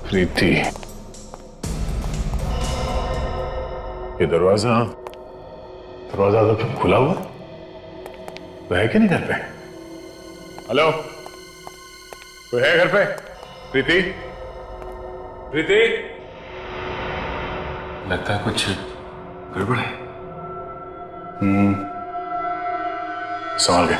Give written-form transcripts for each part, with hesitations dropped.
प्रीति, ये दरवाजा तो खुला हुआ, वो है कि नहीं घर पे? हेलो, कोई है घर पे? प्रीति, प्रीति, लगता है कुछ गड़बड़ है। संभाल के।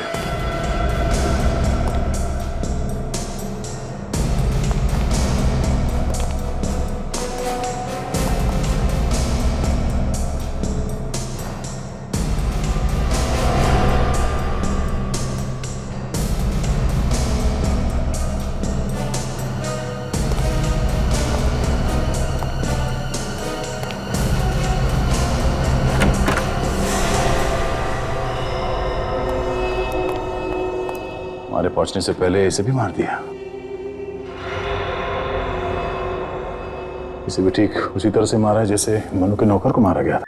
हमारे पहुंचने से पहले इसे भी मार दिया। इसे भी ठीक उसी तरह से मारा है जैसे मनु के नौकर को मारा गया था।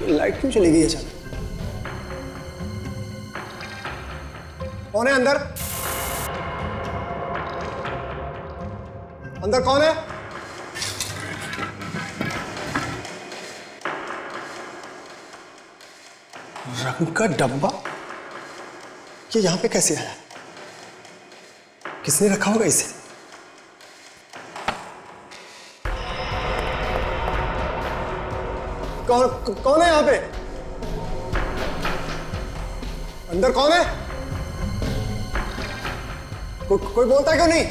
लाइट क्यों चली गई अचानक? कौन है अंदर? अंदर कौन है? रंग का डब्बा ये यहां पे कैसे आया? किसने रखा होगा इसे? कौन है यहां पे? अंदर कौन है? कोई बोलता क्यों नहीं?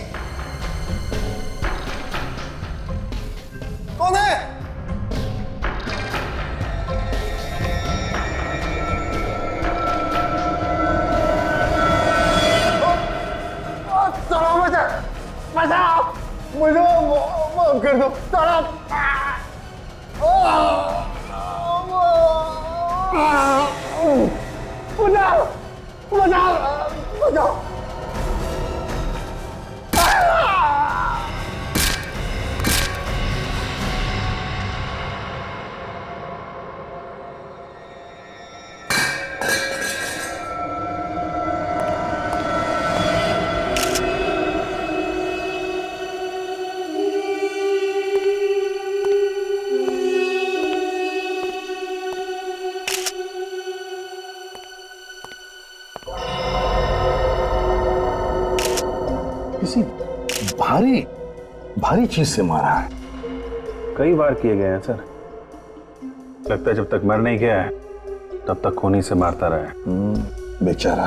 कौन है? बचाओ मुझे, माफ कर दो। बचाओ बचाओ बचाओ। किसी भारी चीज से मारा है। कई बार किए गए हैं सर। लगता है जब तक मर नहीं गया है तब तक खूनी से मारता रहा है। बेचारा।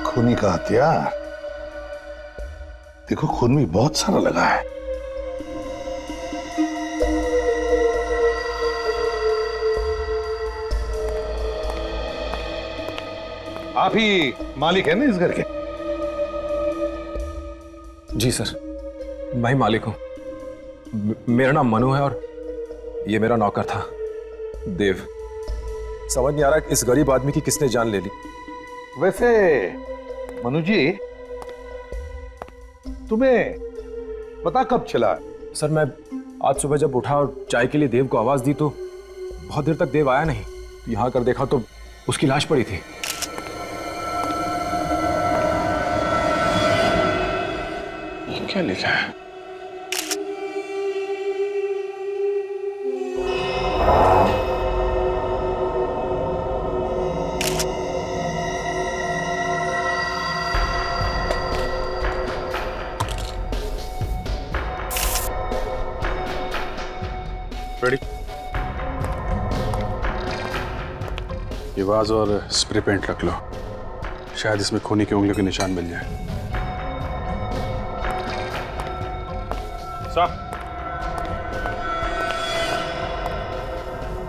खूनी का हथियार देखो, खून भी बहुत सारा लगा है। आप ही मालिक है ना इस घर के? जी सर, मैं ही मालिक हूं। मेरा नाम मनु है और ये मेरा नौकर था देव। समझ नहीं आ रहा कि इस गरीब आदमी की किसने जान ले ली। वैसे मनु जी, तुम्हें पता कब चला? सर मैं आज सुबह जब उठा और चाय के लिए देव को आवाज दी तो बहुत देर तक देव आया नहीं। तो यहाँ कर देखा तो उसकी लाश पड़ी थी। ये क्या लिखा है? रेडी? ये वाज और स्प्रे पेंट रख लो, शायद इसमें खूनी की उंगलियों के निशान मिल जाए। साहब,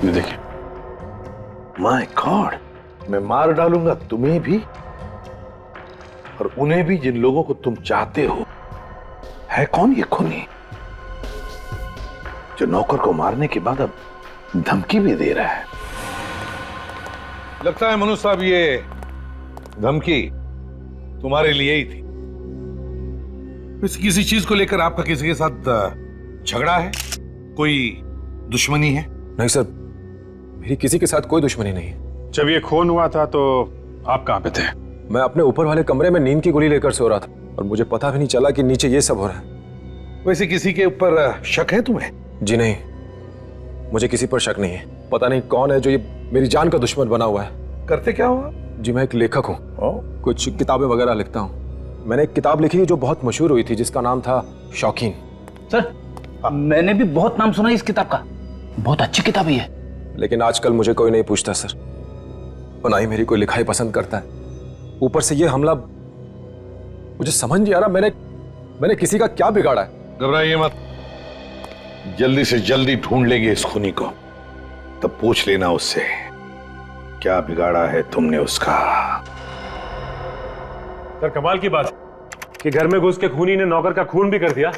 ये देखिए। माय गॉड, मैं मार डालूंगा तुम्हें भी और उन्हें भी जिन लोगों को तुम चाहते हो। है कौन ये खूनी जो नौकर को मारने के बाद अब धमकी भी दे रहा है? लगता है मनु साहब ये धमकी तुम्हारे लिए ही थी। किसी चीज को लेकर आपका किसी के साथ झगड़ा है, कोई दुश्मनी है? नहीं सर, मेरी किसी के साथ कोई दुश्मनी नहीं है। जब ये खून हुआ था तो आप कहाँ पे थे? मैं अपने ऊपर वाले कमरे में नींद की गोली लेकर सो रहा था और मुझे पता भी नहीं चला कि नीचे ये सब हो रहा है। वैसे किसी के ऊपर शक है तुम्हें? जी नहीं, मुझे किसी पर शक नहीं है। पता नहीं कौन है जो ये मेरी जान का दुश्मन बना हुआ है। करते क्या हुआ? जी मैं एक लेखक हूँ, कुछ किताबें वगैरह लिखता हूँ। मैंने एक किताब लिखी जो बहुत मशहूर हुई थी जिसका नाम था शौकीन। सर, मैंने भी बहुत नाम सुना इस किताब का, बहुत अच्छी किताब ही है। लेकिन आजकल मुझे कोई नहीं पूछता सर, और ना ही मेरी कोई लिखाई पसंद करता है। ऊपर से ये हमला, मुझे समझ नहीं आ रहा मैंने किसी का क्या बिगाड़ा है। घबराइए मत, जल्दी से जल्दी ढूंढ लेंगे इस खूनी को, तब पूछ लेना उससे क्या बिगाड़ा है तुमने उसका। सर कमाल की बात कि घर में घुस के खूनी ने नौकर का खून भी कर दिया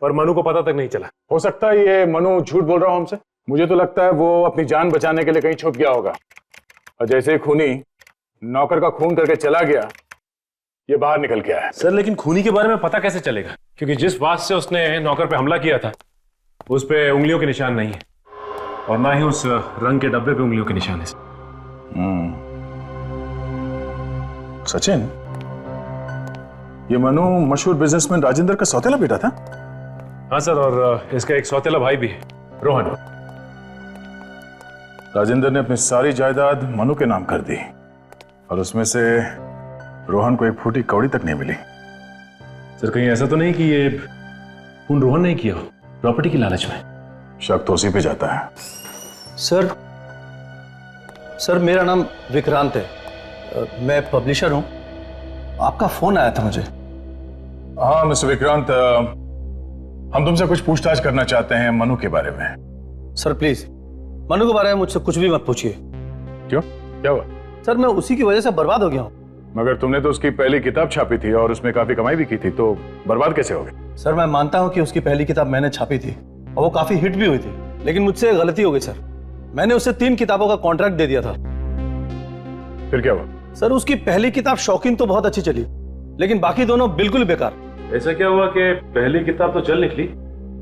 और मनु को पता तक नहीं चला। हो सकता है ये मनु झूठ बोल रहा हो हमसे। मुझे तो लगता है वो अपनी जान बचाने के लिए कहीं छुप गया होगा, और जैसे ही खूनी नौकर का खून करके चला गया, ये बाहर निकल के आया। सर लेकिन खूनी के बारे में पता कैसे चलेगा, क्योंकि जिस बात से उसने नौकर पे हमला किया था उस पे उंगलियों के निशान नहीं है और ना ही उस रंग के डब्बे पे उंगलियों के निशान है। सचिन, ये मनु मशहूर बिजनेसमैन राजेंद्र का सौतेला बेटा था? हाँ सर, और इसका एक सौतेला भाई भी है, रोहन। राजेंद्र ने अपनी सारी जायदाद मनु के नाम कर दी और उसमें से रोहन को एक फूटी कौड़ी तक नहीं मिली। सर कहीं ऐसा तो नहीं कि ये खून रोहन नहीं किया हो प्रॉपर्टी की लालच में? शक तो उसी पे जाता है। सर मेरा नाम विक्रांत है, मैं पब्लिशर हूं। आपका फोन आया था मुझे। हाँ मिस्टर विक्रांत, हम तुमसे कुछ पूछताछ करना चाहते हैं मनु के बारे में। सर प्लीज मनु के बारे में मुझसे कुछ भी मत पूछिए। क्यों, क्या हुआ? सर मैं उसी की वजह से बर्बाद हो गया हूँ। मगर तुमने तो उसकी पहली किताब छापी थी और उसमें काफी कमाई भी की थी, तो बर्बाद कैसे हो गई? सर मैं मानता हूँ कि उसकी पहली किताब मैंने छापी थी और वो काफी हिट भी हुई थी, लेकिन मुझसे गलती हो गई सर। मैंने उसे 3 किताबों का कॉन्ट्रैक्ट दे दिया था। फिर क्या हुआ? सर उसकी पहली किताब शौकीन तो बहुत अच्छी चली, लेकिन बाकी दोनों बिल्कुल बेकार। ऐसा क्या हुआ कि पहली किताब तो चल निकली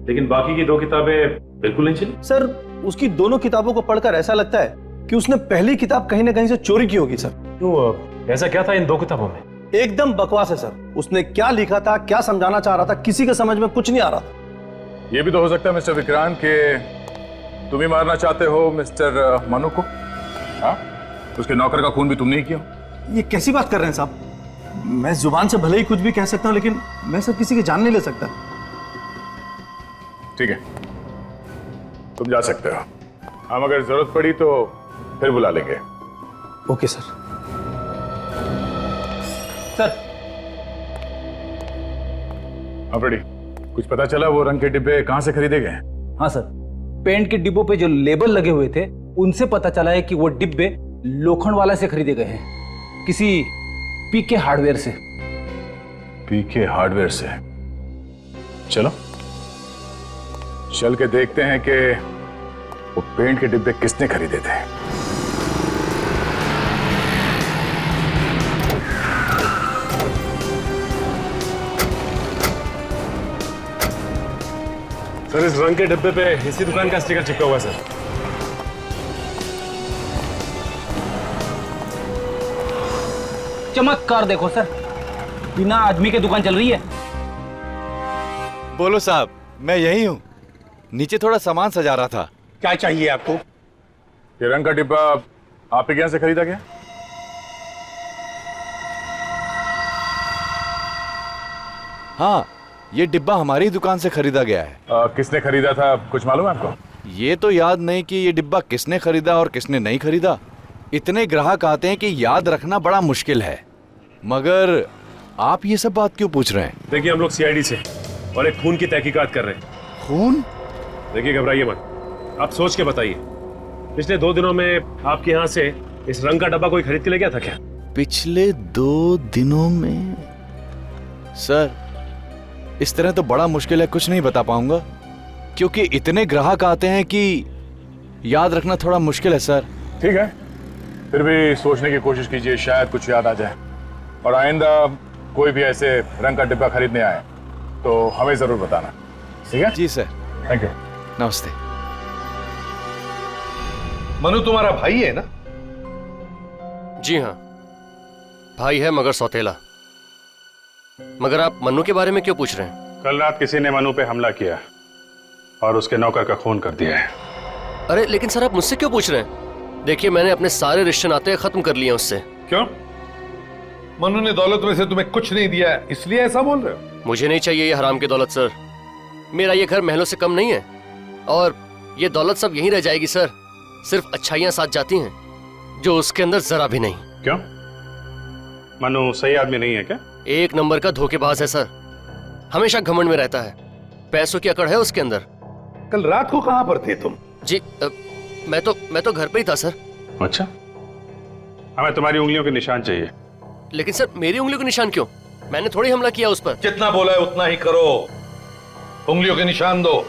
लेकिन बाकी की 2 किताबें बिल्कुल नहीं चली? सर उसकी दोनों किताबों को पढ़कर ऐसा लगता है कि उसने पहली किताब कहीं ना कहीं से चोरी की होगी सर। क्यों, ऐसा क्या था इन 2 किताबों में? एकदम बकवास है सर। उसने क्या लिखा था, क्या समझाना चाह रहा था, किसी के समझ में कुछ नहीं आ रहा था। ये भी तो हो सकता है मिस्टर विक्रांत के तुम ही मारना चाहते हो मिस्टर मनु को। हाँ, उसके नौकर का खून भी तुमने ही किया। ये कैसी बात कर रहे हैं साहब? मैं जुबान से भले ही कुछ भी कह सकता हूं, लेकिन मैं सर किसी की जान नहीं ले सकता। ठीक है, तुम जा सकते हो। हम अगर जरूरत पड़ी तो फिर बुला लेंगे। Okay sir. सर रेडी, कुछ पता चला वो रंग के डिब्बे कहां से खरीदे गए? हाँ सर, पेंट के डिब्बों पे जो लेबल लगे हुए थे उनसे पता चला है कि वो डिब्बे लोखंड वाला से खरीदे गए हैं, किसी पीके हार्डवेयर से। पीके हार्डवेयर से? चलो चल के देखते हैं कि वो पेंट के डिब्बे किसने खरीदे थे। सर इस रंग के डब्बे पे इसी दुकान का स्टिकर चिपका हुआ है सर। चमत्कार देखो सर, बिना आदमी के दुकान चल रही है। बोलो साहब, मैं यही हूँ। नीचे थोड़ा सामान सजा रहा था। क्या चाहिए आपको? ये रंग का डिब्बा आप ही यहाँ से खरीदा गया? हाँ, ये डिब्बा हमारी दुकान से खरीदा गया है। किसने खरीदा था कुछ मालूम है आपको? ये तो याद नहीं कि ये डिब्बा किसने खरीदा और किसने नहीं खरीदा। इतने ग्राहक आते हैं कि याद रखना बड़ा मुश्किल है। मगर आप ये सब बात क्यों पूछ रहे हैं? देखिए हम लोग सीआईडी से और एक खून की तहकीकात कर रहे हैं। खून? देखिए घबराइए मत, आप सोच के बताइए, पिछले 2 दिनों में आपके यहाँ से इस रंग का डब्बा कोई खरीद के ले गया था क्या? पिछले 2 दिनों में? सर, इस तरह तो बड़ा मुश्किल है, कुछ नहीं बता पाऊंगा, क्योंकि इतने ग्राहक आते हैं कि याद रखना थोड़ा मुश्किल है सर। ठीक है, फिर भी सोचने की कोशिश कीजिए, शायद कुछ याद आ जाए। और आइंदा कोई भी ऐसे रंग का डिब्बा खरीदने आए तो हमें जरूर बताना, ठीक है? जी सर। Thank you. नमस्ते। मनु तुम्हारा भाई है ना? जी हाँ, भाई है मगर सौतेला। मगर आप मन्नू के बारे में क्यों पूछ रहे हैं? कल रात किसी ने मनु पे हमला किया और उसके नौकर का खून कर दिया है। अरे लेकिन सर आप मुझसे क्यों पूछ रहे हैं? देखिए मैंने अपने सारे रिश्ते नाते खत्म कर लिए उससे। क्यों? मनु ने दौलत में से तुम्हें कुछ नहीं दिया इसलिए ऐसा बोल रहे हो? मुझे नहीं चाहिए ये हराम की दौलत सर। मेरा ये घर महलों से कम नहीं है और ये दौलत सब यहीं रह जाएगी सर। सिर्फ अच्छाइयां साथ जाती हैं जो उसके अंदर जरा भी नहीं। क्यों? मनु सही आदमी नहीं है क्या? 1 नंबर का धोखेबाज है सर, हमेशा घमंड में रहता है, पैसों की अकड़ है उसके अंदर। कल रात को कहां पर थे तुम? जी मैं तो घर पे ही था सर। अच्छा, हमें तुम्हारी उंगलियों के निशान चाहिए। लेकिन सर मेरी उंगलियों के निशान क्यों? मैंने थोड़ी हमला किया उस पर। जितना बोला है उतना ही करो, उंगलियों के निशान दो।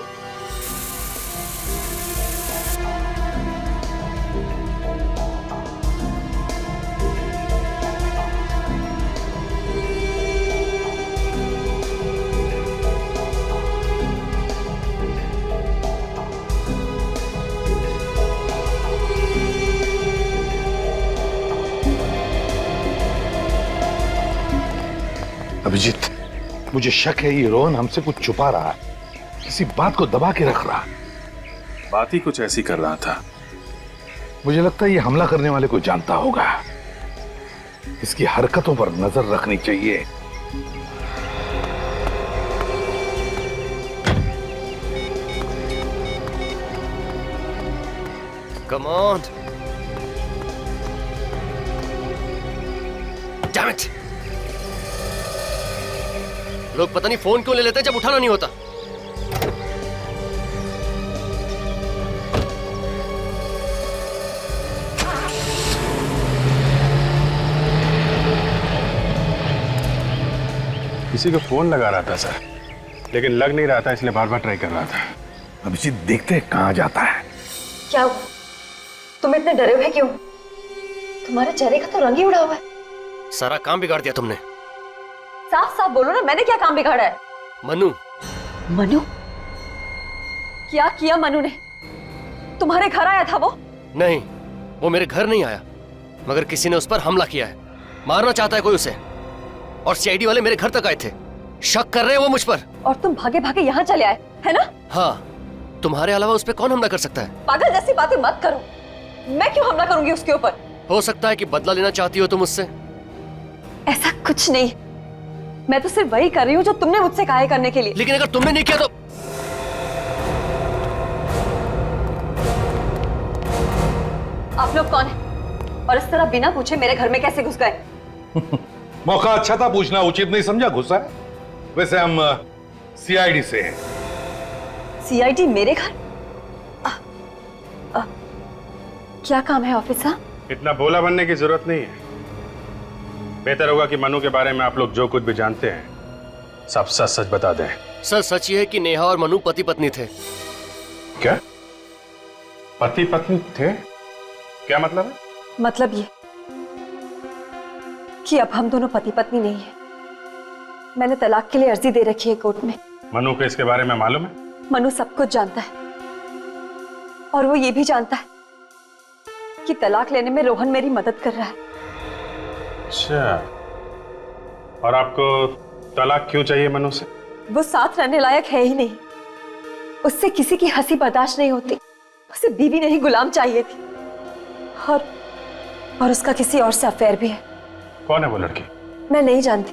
अभिजीत, मुझे शक है ये रोहन हमसे कुछ छुपा रहा है, किसी बात को दबा के रख रहा। बात ही कुछ ऐसी कर रहा था। मुझे लगता है ये हमला करने वाले को जानता होगा, इसकी हरकतों पर नजर रखनी चाहिए। Come on. Damn it. लोग पता नहीं फोन क्यों ले लेते हैं जब उठाना नहीं होता। किसी को फोन लगा रहा था सर, लेकिन लग नहीं रहा था इसलिए बार बार ट्राई कर रहा था। अभिजीत देखते हैं कहां जाता है। क्या हुआ? तुम इतने डरे हुए क्यों? तुम्हारे चेहरे का तो रंग ही उड़ा हुआ है। सारा काम बिगाड़ दिया तुमने। साफ साफ बोलो ना, मैंने क्या काम बिगाड़ा है? मनु। मनु? क्या किया मनु ने? तुम्हारे घर आया था वो? नहीं, वो मेरे घर नहीं आया, मगर किसी ने उस पर हमला किया है। मारना चाहता है कोई उसे, और सीआईडी वाले मेरे घर तक आए थे। शक कर रहे हैं वो मुझ पर। और तुम भागे भागे यहाँ चले आए, है ना? हाँ, तुम्हारे अलावा उस पर कौन हमला कर सकता है? पागल जैसी बातें मत करो। मैं क्यों हमला करूंगी उसके ऊपर? हो सकता है कि बदला लेना चाहती हो तुम उससे। ऐसा कुछ नहीं, मैं तो सिर्फ वही कर रही हूँ जो तुमने मुझसे कहा है करने के लिए। लेकिन अगर तुमने नहीं किया तो? आप लोग कौन है और इस तरह बिना पूछे मेरे घर में कैसे घुस गए? मौका अच्छा था, पूछना उचित नहीं समझा घुसा है। वैसे हम सीआईडी से हैं। सीआईडी मेरे घर? क्या काम है ऑफिसर? इतना भोला बनने की जरूरत नहीं है। बेहतर होगा कि मनु के बारे में आप लोग जो कुछ भी जानते हैं सब सच सच बता दें। सर सच ये है कि नेहा और मनु पति पत्नी थे। क्या? पति पत्नी थे? क्या मतलब है? मतलब ये कि अब हम दोनों पति पत्नी नहीं है। मैंने तलाक के लिए अर्जी दे रखी है कोर्ट में। मनु को इसके बारे में मालूम है? मनु सब कुछ जानता है और वो ये भी जानता है कि तलाक लेने में रोहन मेरी मदद कर रहा है। अच्छा, और आपको तलाक क्यों चाहिए मनु से? वो साथ रहने लायक है ही नहीं, उससे किसी की हंसी बर्दाश्त नहीं होती, उसे बीवी नहीं गुलाम चाहिए थी। और उसका किसी और से अफेयर भी है। कौन है वो लड़की? मैं नहीं जानती,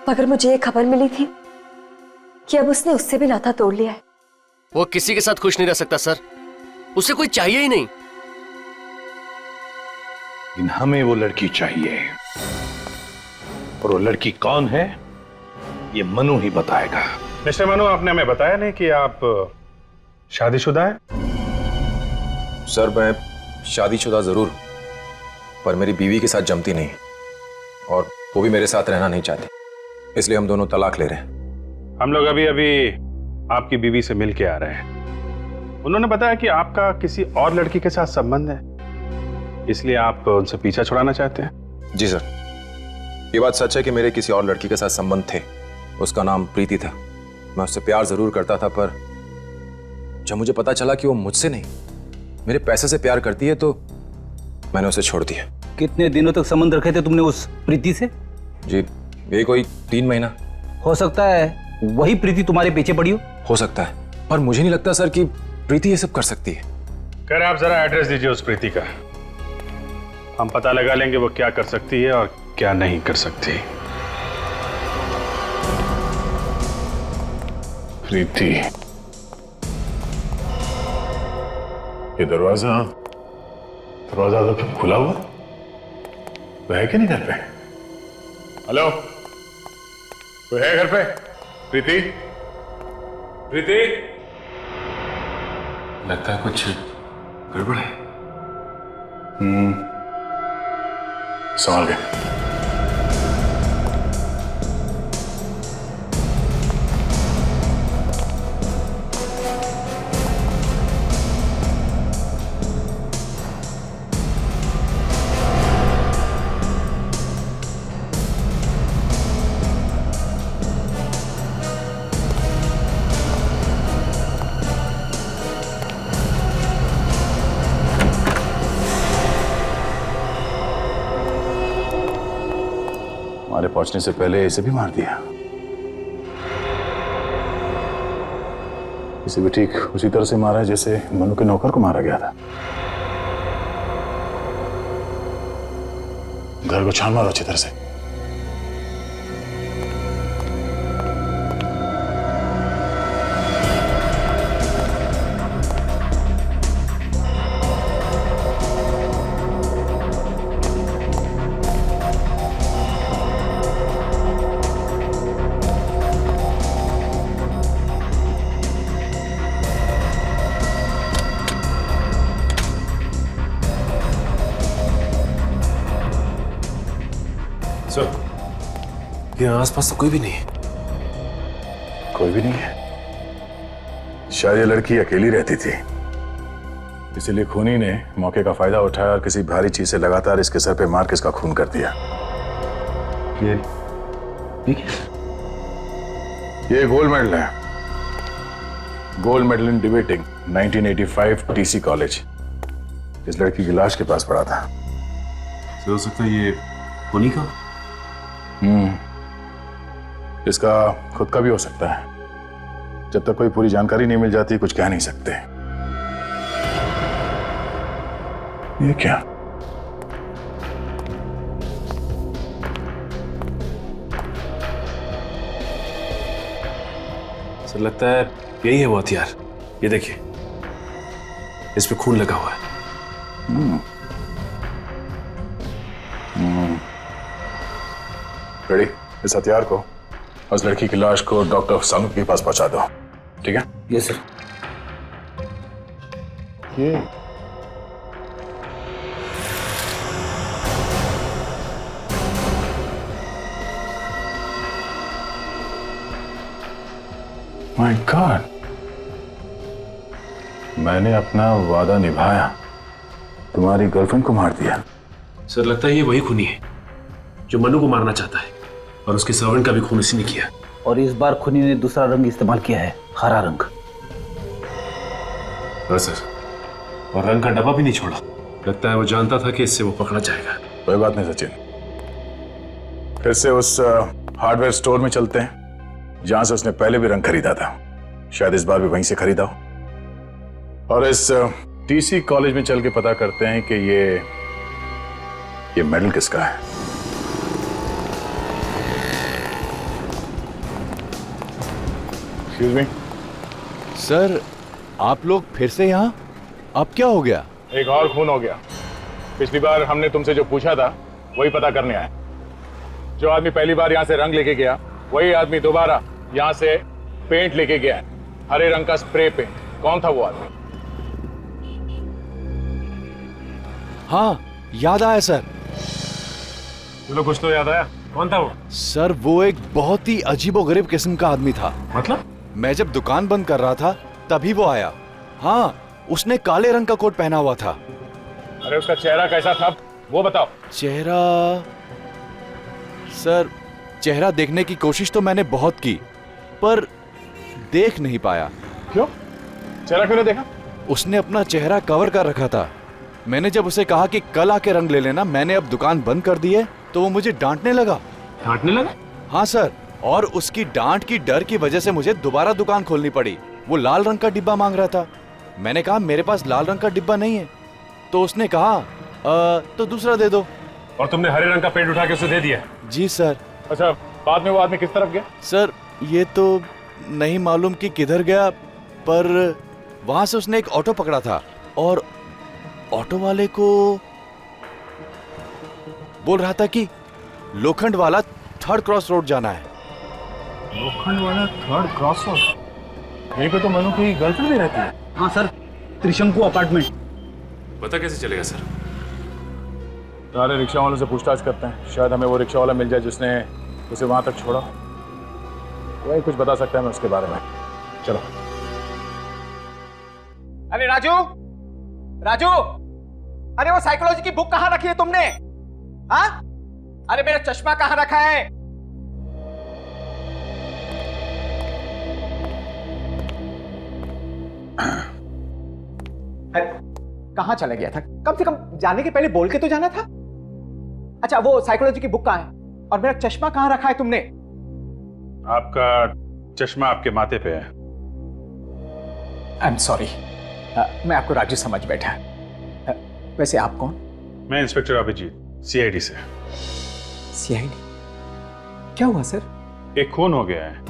मगर मुझे ये खबर मिली थी कि अब उसने उससे भी नाता तोड़ लिया है। वो किसी के साथ खुश नहीं रह सकता सर, उसे कोई चाहिए ही नहीं। लेकिन हमें वो लड़की चाहिए, और वो लड़की कौन है ये मनु ही बताएगा। मिस्टर मनु, आपने हमें बताया नहीं कि आप शादीशुदा हैं? सर मैं शादीशुदा जरूर, पर मेरी बीवी के साथ जमती नहीं, और वो भी मेरे साथ रहना नहीं चाहती, इसलिए हम दोनों तलाक ले रहे हैं। हम लोग अभी अभी आपकी बीवी से मिल के आ रहे हैं। उन्होंने बताया कि आपका किसी और लड़की के साथ संबंध है, इसलिए आप उनसे पीछा छुड़ाना चाहते हैं। जी सर, ये बात सच है कि मेरे किसी और लड़की के साथ संबंध थे। उसका नाम प्रीति था। मैं उससे प्यार जरूर करता था, पर जब मुझे पता चला कि वो मुझसे नहीं मेरे पैसे से प्यार करती है तो मैंने उसे छोड़ दिया। कितने दिनों तक संबंध रखे थे तुमने उस प्रीति से? जी ये कोई 3 महीना। हो सकता है वही प्रीति तुम्हारे पीछे पड़ी हो सकता है, पर मुझे नहीं लगता सर कि प्रीति ये सब कर सकती है। कह रहे आप जरा एड्रेस दीजिए उस प्रीति का, हम पता लगा लेंगे वो क्या कर सकती है और क्या नहीं कर सकती। प्रीति, ये दरवाजा तो खुला हुआ, वो है कि नहीं घर पे? हेलो, वो है घर पे? प्रीति, प्रीति, लगता है कुछ गड़बड़ है। संभाल के। हमारे पहुंचने से पहले इसे भी मार दिया। इसे भी ठीक उसी तरह से मारा है जैसे मनु के नौकर को मारा गया था। घर को छान मारो अच्छी तरह से। यहाँ आसपास तो कोई भी नहीं है। कोई भी नहीं है? शायद ये लड़की अकेली रहती थी, इसीलिए खूनी ने मौके का फायदा उठाया और किसी भारी चीज से लगातार इसके सर पे मार के इसका खून कर दिया। ये गोल्ड मेडल है, gold medal in debating 1985 TC college. इस लड़की की लाश के पास पड़ा था। हो सकता है ये खूनी का? इसका खुद का भी हो सकता है। जब तक कोई पूरी जानकारी नहीं मिल जाती कुछ कह नहीं सकते। ये क्या? सर लगता है यही है वो हथियार। ये देखिए, इस पे खून लगा हुआ है। रेडी? इस हथियार को उस लड़की की लाश को डॉक्टर सानू के पास पहुंचा दो, ठीक है? Yes sir. ये माय गॉड, मैंने अपना वादा निभाया, तुम्हारी गर्लफ्रेंड को मार दिया। सर लगता है ये वही खूनी है जो मनु को मारना चाहता है, और उसके सर्वेंट का भी खून इसी ने किया। और इस बार खुनी ने दूसरा रंग इस्तेमाल किया है, हरा रंग। सर, और रंग का डब्बा भी नहीं छोड़ा। लगता है वो जानता था कि इससे वो पकड़ा जाएगा। कोई बात नहीं सचिन, फिर से उस हार्डवेयर स्टोर में चलते हैं जहां से उसने पहले भी रंग खरीदा था। शायद इस बार भी वहीं से खरीदा हो। और इस टीसी कॉलेज में चल के पता करते हैं कि ये मेडल किसका है। एक्सक्यूज मी सर, आप लोग फिर से यहाँ? अब क्या हो गया? एक और खून हो गया। पिछली बार हमने तुमसे जो पूछा था वही पता करने आए। जो आदमी पहली बार यहाँ से रंग लेके गया वही आदमी दोबारा यहाँ से पेंट लेके गया है, हरे रंग का स्प्रे पेंट। कौन था वो आदमी? हाँ, याद आया सर। चलो कुछ तो याद आया। कौन था वो? सर, वो एक बहुत ही अजीबोगरीब किस्म का आदमी था। मतलब? मैं जब दुकान बंद कर रहा था तभी वो आया। हाँ, उसने काले रंग का कोट पहना हुआ था। अरे उसका चेहरा कैसा था वो बताओ। चेहरा? सर, चेहरा देखने की कोशिश तो मैंने बहुत की, पर देख नहीं पाया। क्यों? चेहरा क्यों नहीं देखा? उसने अपना चेहरा कवर कर रखा था। मैंने जब उसे कहा कि कल आके रंग ले लेना, मैंने अब दुकान बंद कर दी है, तो वो मुझे डांटने लगा। डांटने लगा? हाँ सर, और उसकी डांट की डर की वजह से मुझे दोबारा दुकान खोलनी पड़ी। वो लाल रंग का डिब्बा मांग रहा था। मैंने कहा मेरे पास लाल रंग का डिब्बा नहीं है। तो उसने कहा तो दूसरा दे दो। और तुमने हरे रंग का पेंट उठा के उसे दे दिया? जी सर। अच्छा, बाद में वो आदमी किस तरफ गया? सर, ये तो नहीं मालूम कि किधर गया, पर वहां से उसने एक ऑटो पकड़ा था और ऑटो वाले को बोल रहा था कि लोखंड वाला 3rd क्रॉस रोड जाना है। लोखंड वाला 3rd क्रॉस रोड? यहीं पे तो मनु की गर्लफ्रेंड भी रहती है। हाँ सर, त्रिशंकु अपार्टमेंट। पता कैसे चलेगा सर? सारे रिक्शा वालों से पूछताछ करते हैं, शायद हमें वो रिक्शा वाला मिल जाए जिसने उसे वहां तक छोड़ा। वही कुछ बता सकता है मैं उसके बारे में। चलो। अरे राजू, राजू, अरे वो साइकोलॉजी की बुक कहां रखी है तुमने? हाँ? अरे मेरा चश्मा कहां रखा है? कहां चला गया था? कम से कम जाने के पहले बोल के तो जाना था। अच्छा, वो साइकोलॉजी की बुक कहां है? और मेरा चश्मा कहां रखा है तुमने? आपका चश्मा आपके माथे पे है। आई एम सॉरी, मैं आपको राजू समझ बैठा। वैसे आप कौन? मैं इंस्पेक्टर अभिजीत, सीआईडी से। सीआईडी? क्या हुआ सर? एक खून हो गया है,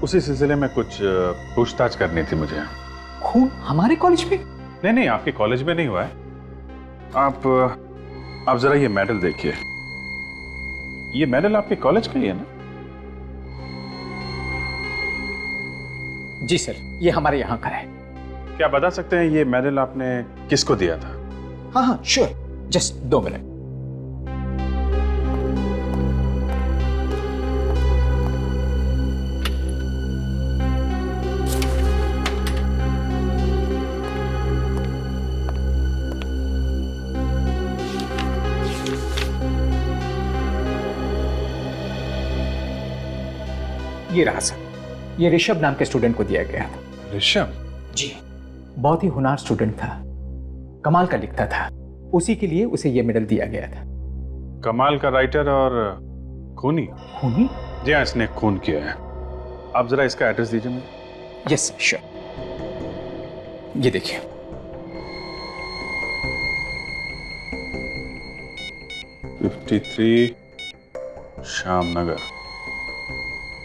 उसी सिलसिले में कुछ पूछताछ करनी थी मुझे। खून हमारे कॉलेज में? नहीं, आपके कॉलेज में नहीं हुआ है। आप जरा ये मेडल देखिए। ये मेडल आपके कॉलेज का ही है ना? जी सर, ये हमारे यहाँ का है। क्या बता सकते हैं ये मेडल आपने किसको दिया था? हाँ हाँ श्योर, जस्ट 2 मिनट। ये रहा सर, ये ऋषभ नाम के स्टूडेंट को दिया गया था। ऋषभ? जी, बहुत ही होनहार स्टूडेंट था, कमाल का लिखता था, उसी के लिए उसे ये मेडल दिया गया था। कमाल का राइटर और खूनी? खूनी? जी हाँ, इसने खून किया है। आप जरा इसका एड्रेस दीजिए मुझे। यस श्योर, ये देखिए। (53) Shyam Nagar.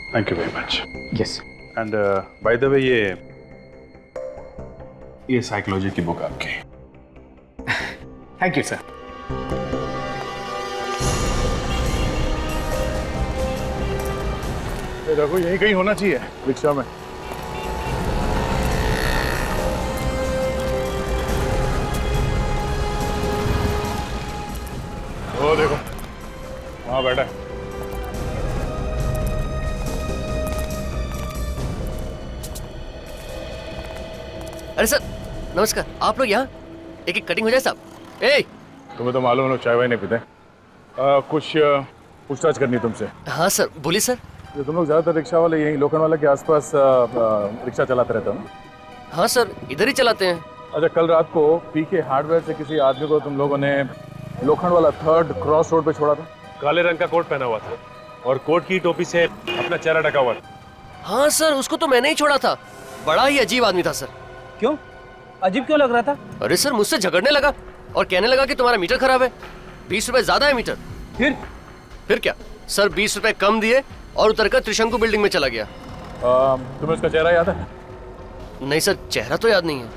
Thank you very much. Yes. And by the way, ये साइकोलॉजी की बुक आपकी। Thank you sir. रघु, यही कहीं होना चाहिए रिक्शा में। वो देखो, वहां बैठा है। अरे सर नमस्कार, आप लोग यहाँ? एक कटिंग हो जाए साहब। तुम्हें तो मालूम है लोग चाय वाय नहीं पीते। कुछ पूछताछ करनी तुमसे। हाँ सर, बोलिए सर। ये तुम लोग ज्यादातर रिक्शा वाले यही लोखंडवाला के आसपास रिक्शा चलाते रहते हो ना? हाँ सर, इधर ही चलाते हैं। अच्छा, कल रात को पीके हार्डवेयर से किसी आदमी को तुम लोगों ने लोखंडवाला 3rd क्रॉस रोड पे छोड़ा था? काले रंग का कोट पहना हुआ था और कोट की टोपी से अपना चेहरा ढका हुआ था। हाँ सर, उसको तो मैंने ही छोड़ा था। बड़ा ही अजीब आदमी था सर। क्यों? अजीब क्यों लग रहा था? अरे सर, मुझसे झगड़ने लगा और कहने लगा कि तुम्हारा मीटर खराब है, 20 रुपए ज्यादा है मीटर। फिर क्या सर, 20 रुपए कम दिए और उतरकर त्रिशंकु बिल्डिंग में चला गया। तुम्हें उसका चेहरा याद है? नहीं सर, चेहरा तो याद नहीं है,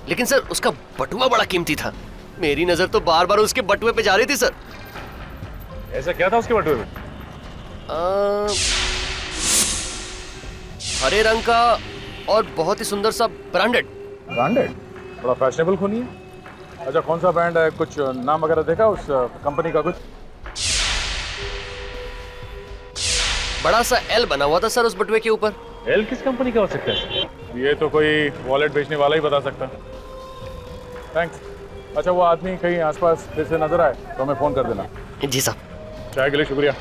लेकिन सर उसका बटुआ बड़ा कीमती था। मेरी नजर तो बार बार उसके बटुए पे जा रही थी सर। ऐसा क्या था उसके बटुए में? हरे रंग का और बहुत ही सुंदर सा ब्रांडेड। बड़ा फैशनेबल खूनी है। अच्छा, कौन सा ब्रांड है? कुछ नाम वगैरह देखा उस कंपनी का? कुछ बड़ा सा एल बना हुआ था सर उस बटुए के ऊपर। एल किस कंपनी का हो सकता है? ये तो कोई वॉलेट बेचने वाला ही बता सकता। थैंक्स। अच्छा, वो आदमी कहीं आसपास फिर से नजर आए तो हमें फोन कर देना। जी साहब। चाय के लिए शुक्रिया।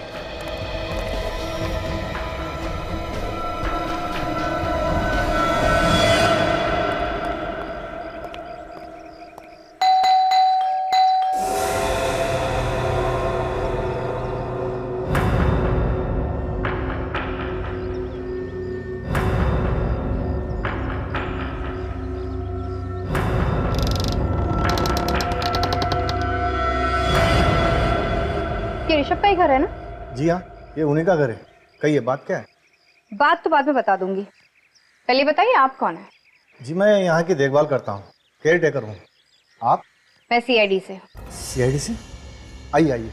ये ऋषभ का ही घर है ना? जी हाँ, ये उन्हीं का घर है। कहिए, बात क्या है? बात तो बाद में बता दूंगी, पहले बताइए आप कौन है? जी, मैं यहाँ की देखभाल करता हूँ, केयर टेकर हूँ। आप? मैं सीआईडी से। सीआईडी से? आइए आइए।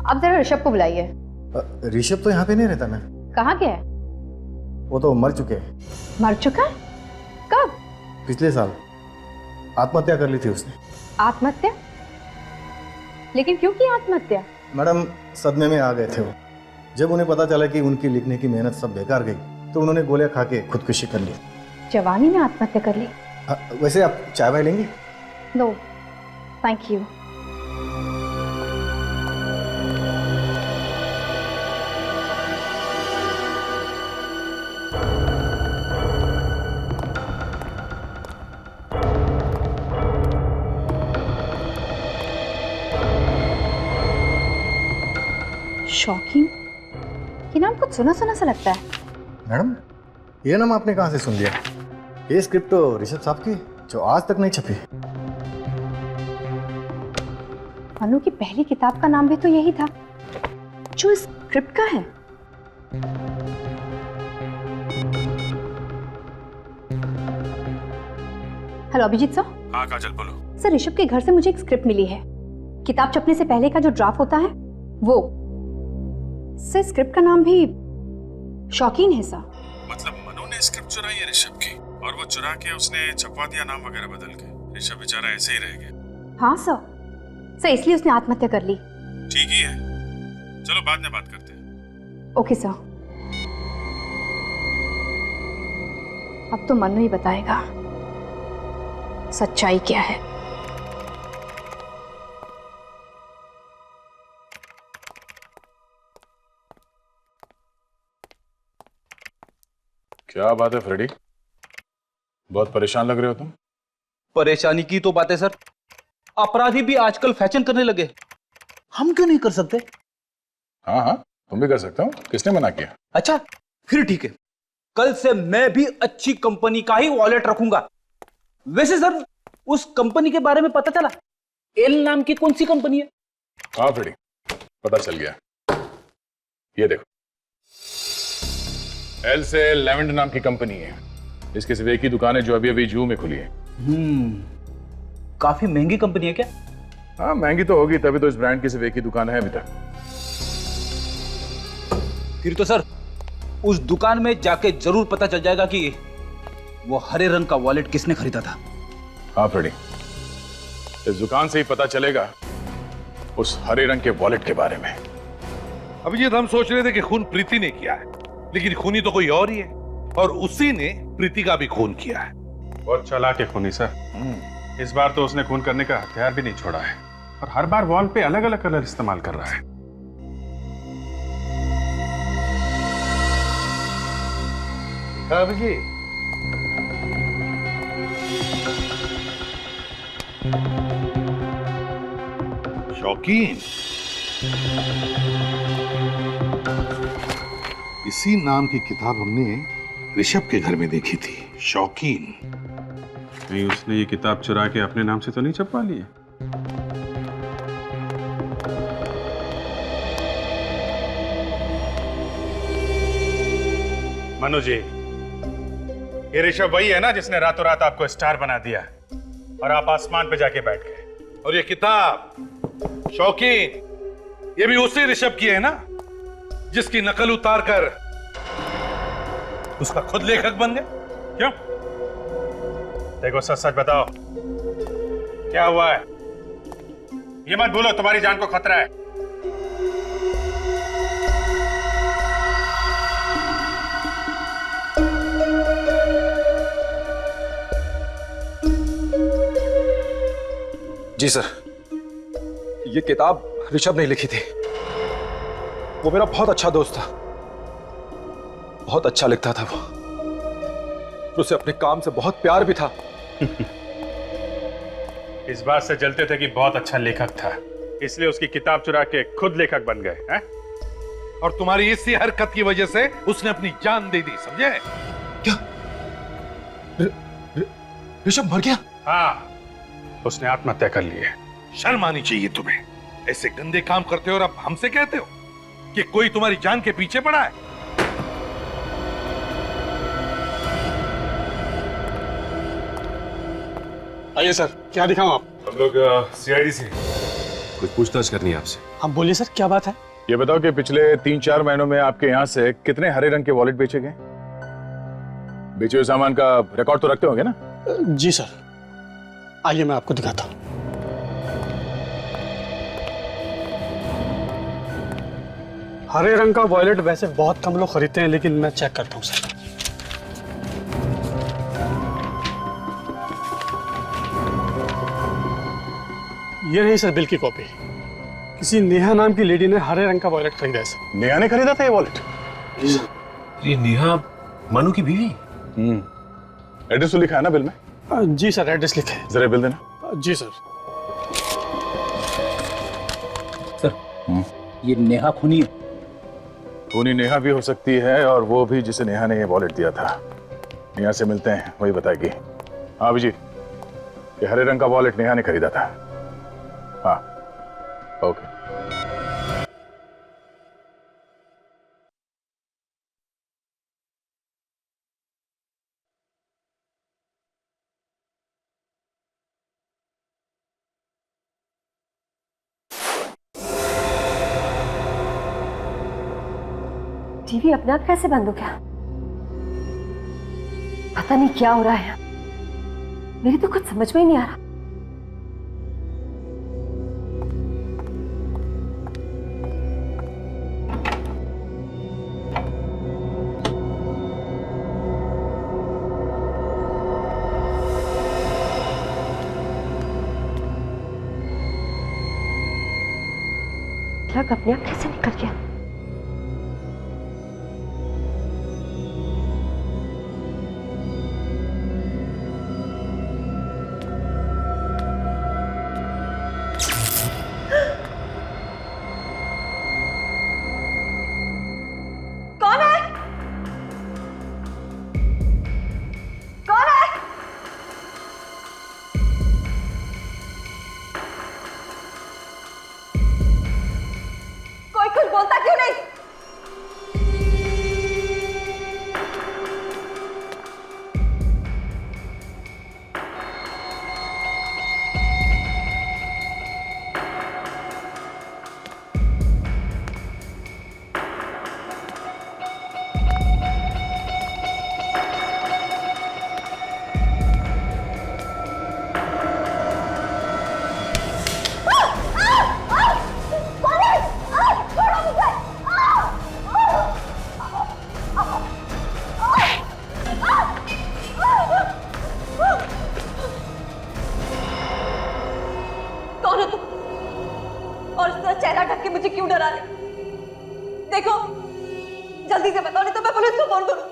आप जरा ऋषभ को बुलाइए। ऋषभ तो यहाँ पे नहीं रहता ना। कहाँ गया है? वो तो मर चुके हैं। मर चुका है? कब? पिछले साल आत्महत्या कर ली थी उसने। आत्महत्या? लेकिन क्यों की आत्महत्या? मैडम, सदमे में आ गए थे वो। जब उन्हें पता चला कि उनकी लिखने की मेहनत सब बेकार गई तो उन्होंने गोलियां खा के खुदकुशी कर ली। जवानी में आत्महत्या कर ली? वैसे आप चाय वाय लेंगे? No thank you. शॉकिंग, ये नाम कुछ सुना सुना सा लगता है। मैडम, ये नाम आपने कहाँ से सुन लिया? ये स्क्रिप्ट तो ऋषभ साहब की, जो आज तक नहीं छपी। अनु की पहली किताब का नाम भी तो यही था जो इस स्क्रिप्ट का है। Hello Abhijit sir. हाँ काजल, बोलो। सर, ऋषभ के घर से मुझे एक स्क्रिप्ट मिली है। किताब छपने से पहले का जो ड्राफ्ट होता है वो। सर, स्क्रिप्ट का नाम भी शौकीन है सर। मतलब मनु ने स्क्रिप्ट चुराई है ऋषभ की और वो चुरा के उसने छपवा दिया नाम वगैरह बदल के। ऋषभ बेचारा ऐसे ही रह गया। हाँ सर, इसलिए उसने आत्महत्या कर ली। ठीक ही है, चलो बाद में बात करते हैं। Okay sir. अब तो मनु ही बताएगा सच्चाई क्या है। क्या बात है फ्रेडी, बहुत परेशान लग रहे हो तुम। परेशानी की तो बात है सर, अपराधी भी आजकल फैशन करने लगे, हम क्यों नहीं कर सकते? हाँ हाँ, तुम भी कर सकते हो, किसने मना किया? अच्छा फिर ठीक है, कल से मैं भी अच्छी कंपनी का ही वॉलेट रखूंगा। वैसे सर, उस कंपनी के बारे में पता चला? एल नाम की कौन सी कंपनी है? हाँ फ्रेडी, पता चल गया। ये देखो, एल से लेवेंड नाम की कंपनी है। इसकी सिर्फ एक ही दुकान है जो अभी अभी जू में खुली है। काफी महंगी कंपनी है क्या? हाँ महंगी तो होगी, तभी तो इस ब्रांड की सिर्फ एक ही दुकान है अभी तक। फिर तो सर उस दुकान में जाके जरूर पता चल जाएगा कि वो हरे रंग का वॉलेट किसने खरीदा था। हाँ फ्रेडी, इस दुकान से ही पता चलेगा उस हरे रंग के वॉलेट के बारे में। अभी ये हम सोच रहे थे कि खून प्रीति ने किया है, लेकिन खूनी तो कोई और ही है और उसी ने प्रीति का भी खून किया है। बहुत चालाक है खूनी सर। इस बार तो उसने खून करने का हथियार भी नहीं छोड़ा है और हर बार वॉल पे अलग अलग कलर इस्तेमाल कर रहा है। देखा अभिजीत? शौकीन, इसी नाम की किताब हमने ऋषभ के घर में देखी थी। शौकीन। नहीं, उसने ये किताब चुरा के अपने नाम से तो नहीं छपवा ली है? मनु जी, ये ऋषभ वही है ना जिसने रातों रात आपको स्टार बना दिया और आप आसमान पे जाके बैठ गए। और ये किताब शौकीन, ये भी उसी ऋषभ की है ना जिसकी नकल उतार कर उसका खुद लेखक बन गया? क्यों? देखो, सच सच बताओ, क्या हुआ है? ये मत भूलो, तुम्हारी जान को खतरा है। जी सर, ये किताब ऋषभ ने लिखी थी। वो मेरा बहुत अच्छा दोस्त था, बहुत अच्छा लिखता था वो। उसे अपने काम से बहुत प्यार भी था। इस बात से जलते थे कि बहुत अच्छा लेखक था, इसलिए उसकी किताब चुरा के खुद लेखक बन गए हैं? और तुम्हारी इसी हरकत की वजह से उसने अपनी जान दे दी, समझे? क्या? ऋषभ मर गया? हाँ, उसने आत्महत्या कर ली है। शर्म आनी चाहिए तुम्हें, ऐसे गंदे काम करते हो और अब हमसे कहते हो कि कोई तुम्हारी जान के पीछे पड़ा है। आइए सर, क्या दिखाऊं आप? हम लोग सीआईडी से कुछ पूछताछ करनी है आपसे। आप बोलिए सर, क्या बात है? ये बताओ कि पिछले 3-4 महीनों में आपके यहाँ से कितने हरे रंग के वॉलेट बेचे गए? बेचे हुए सामान का रिकॉर्ड तो रखते होंगे ना? जी सर, आइए मैं आपको दिखाता हूँ। हरे रंग का वॉलेट वैसे बहुत कम लोग खरीदते हैं, लेकिन मैं चेक करता हूँ सर। ये नहीं सर बिल की कॉपी। किसी नेहा नाम की लेडी ने हरे रंग का वॉलेट खरीदा है सर। नेहा ने खरीदा था ये वॉलेट? जी सर। ये नेहा मनु की बीवी? एड्रेस तो लिखा है ना बिल में? जी सर, एड्रेस लिखा है। जरा बिल देना। जी सर। सर, ये नेहा खूनी है। खूनी नेहा भी हो सकती है और वो भी जिसे नेहा ने ये वॉलेट दिया था। नेहा से मिलते हैं, वही बताएगी। हाँ अभिजीत, ये हरे रंग का वॉलेट नेहा ने खरीदा था। हाँ, ओके। टीवी अपने आप कैसे बंद हो गया? पता नहीं क्या हो रहा है, मेरी तो कुछ समझ में ही नहीं आ रहा। प्लग अपने आप कैसे निकल गया? मुझे क्यों डरा रहे? देखो जल्दी से बताओ नहीं तो मैं पुलिस को फोन करूं।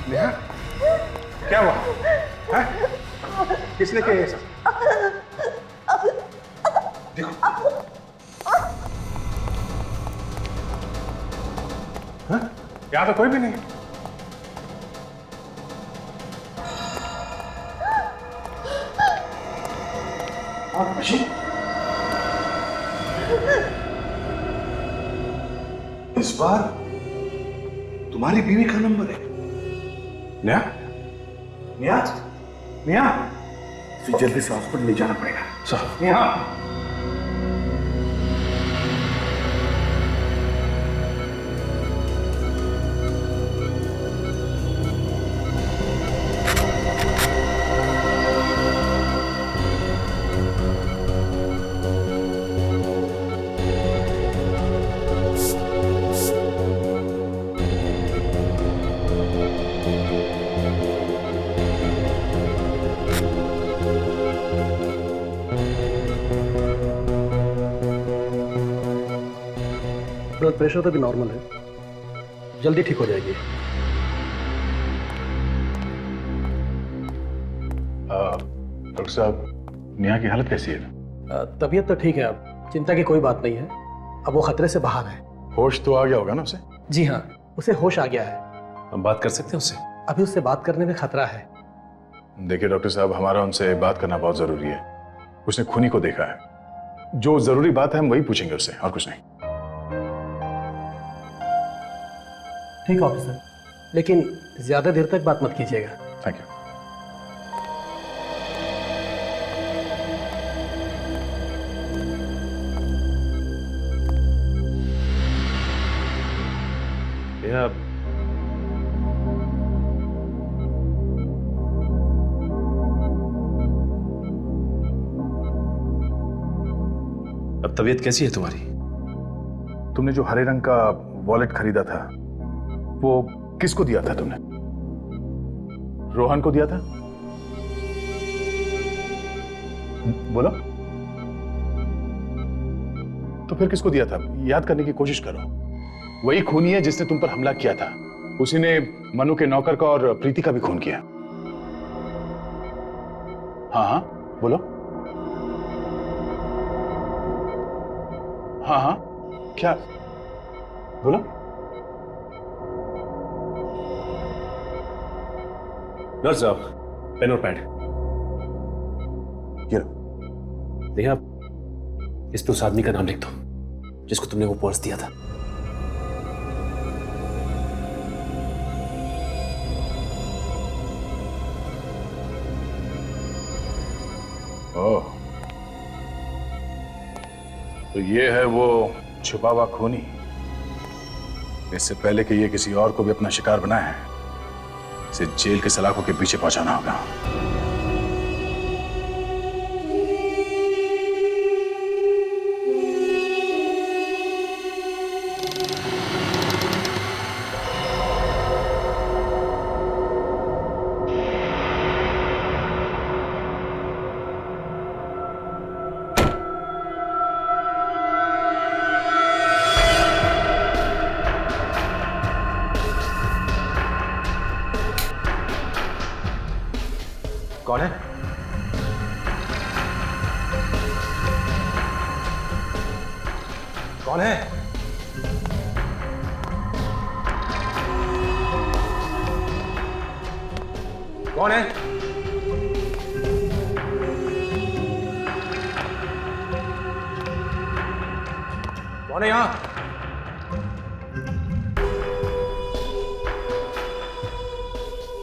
नेहा, क्या हुआ? हैं? किसने किया ये सब? देखो। हाँ? यहाँ तो कोई भी नहीं। और मशीन? इस बार तुम्हारी बीवी का नंबर है। नेहा? नेहा, नेहा, इसे जल्दी से हॉस्पिटल ले जाना पड़ेगा। सर। नेहा, ब्लड प्रेशर तो भी नॉर्मल है, जल्दी ठीक हो जाएगी। डॉक्टर साहब, नेहा की हालत कैसी है? तबीयत तो ठीक है, अब चिंता की कोई बात नहीं है। अब वो खतरे से बाहर है। होश तो आ गया होगा ना उसे? जी हाँ, उसे होश आ गया है। हम बात कर सकते हैं उससे? अभी उससे बात करने में खतरा है। देखिए डॉक्टर साहब, हमारा उनसे बात करना बहुत जरूरी है। उसने खूनी को देखा है। जो जरूरी बात है हम वही पूछेंगे उससे, और कुछ नहीं। ठीक है ऑफिसर, लेकिन ज्यादा देर तक बात मत कीजिएगा। Thank you. अब तबीयत कैसी है तुम्हारी? तुमने जो हरे रंग का वॉलेट खरीदा था, वो किसको दिया था तुमने? रोहन को दिया था? बोलो। तो फिर किसको दिया था? याद करने की कोशिश करो। वही खूनी है जिसने तुम पर हमला किया था। उसी ने मनु के नौकर का और प्रीति का भी खून किया। हाँ हाँ बोलो। हाँ हाँ क्या? बोलो। नर्स साहब, पेन और पैड। ये नेहा, इस पे उस आदमी का नाम लिख दो जिसको तुमने वो पर्स दिया था। ओह, तो ये है वो छुपा हुआ खूनी। इससे पहले कि ये किसी और को भी अपना शिकार बनाए, इसे जेल के सलाखों के पीछे पहुंचाना होगा। कौन है? कौन है? कौन है? कौन है यहां?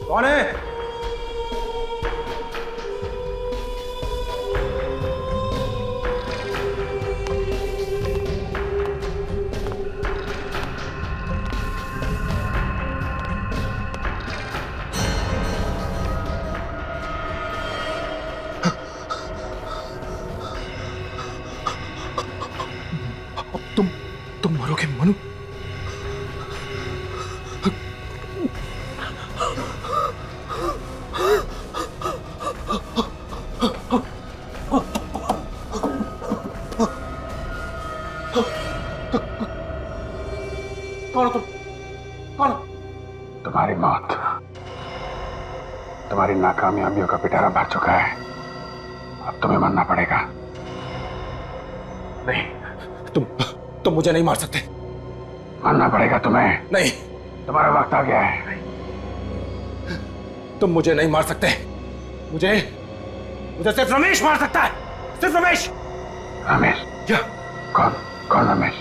कौन है? तुम मरोगे मनु। कौन हो तुम? कौन? तुम्हारी मौत, तुम्हारी नाकामयाबियों का पिटारा भर चुका है। अब तुम्हें मरना पड़ेगा। नहीं, तुम मुझे नहीं मार सकते। मरना पड़ेगा तुम्हें। नहीं, तुम्हारा वक्त आ गया है। तुम मुझे नहीं मार सकते। मुझे सिर्फ रमेश मार सकता है। सिर्फ रमेश। रमेश? क्या? कौन रमेश?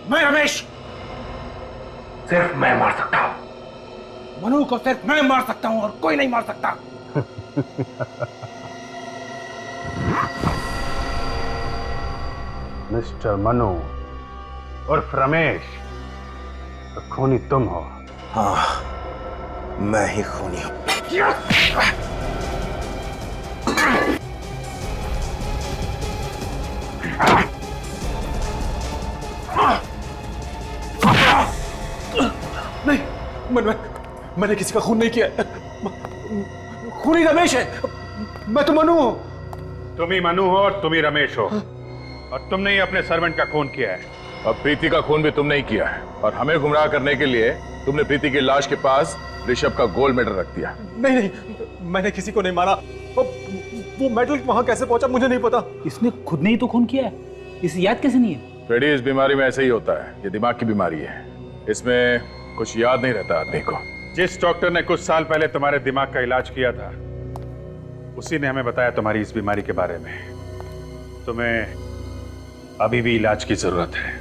मैं रमेश। सिर्फ मैं मार सकता हूं। मनु को सिर्फ मैं मार सकता हूं और कोई नहीं मार सकता। मिस्टर मनु उर्फ रमेश, तो खूनी तुम हो। हाँ, मैं ही खूनी हूं। नहीं, मैंने किसी का खून नहीं किया। खूनी रमेश है। मैं तो मनु हूं। तुम ही मनु हो और तुम ही रमेश हो, और तुमने ही अपने सर्वेंट का खून किया है। अब प्रीति का खून भी तुमने ही किया है, और हमें गुमराह करने के लिए तुमने प्रीति की लाश के पास ऋषभ का गोल्ड मेडल रख दिया। नहीं, मैंने किसी को नहीं मारा। वो मेडल वहां कैसे पहुंचा मुझे नहीं पता। इसने खुद ने ही तो खून किया है, इसे याद कैसे नहीं है? फ्रेडी, इस बीमारी में ऐसे ही होता है। ये दिमाग की बीमारी है, इसमें कुछ याद नहीं रहता आदमी को। जिस डॉक्टर ने कुछ साल पहले तुम्हारे दिमाग का इलाज किया था, उसी ने हमें बताया तुम्हारी इस बीमारी के बारे में। तुम्हें अभी भी इलाज की जरूरत है।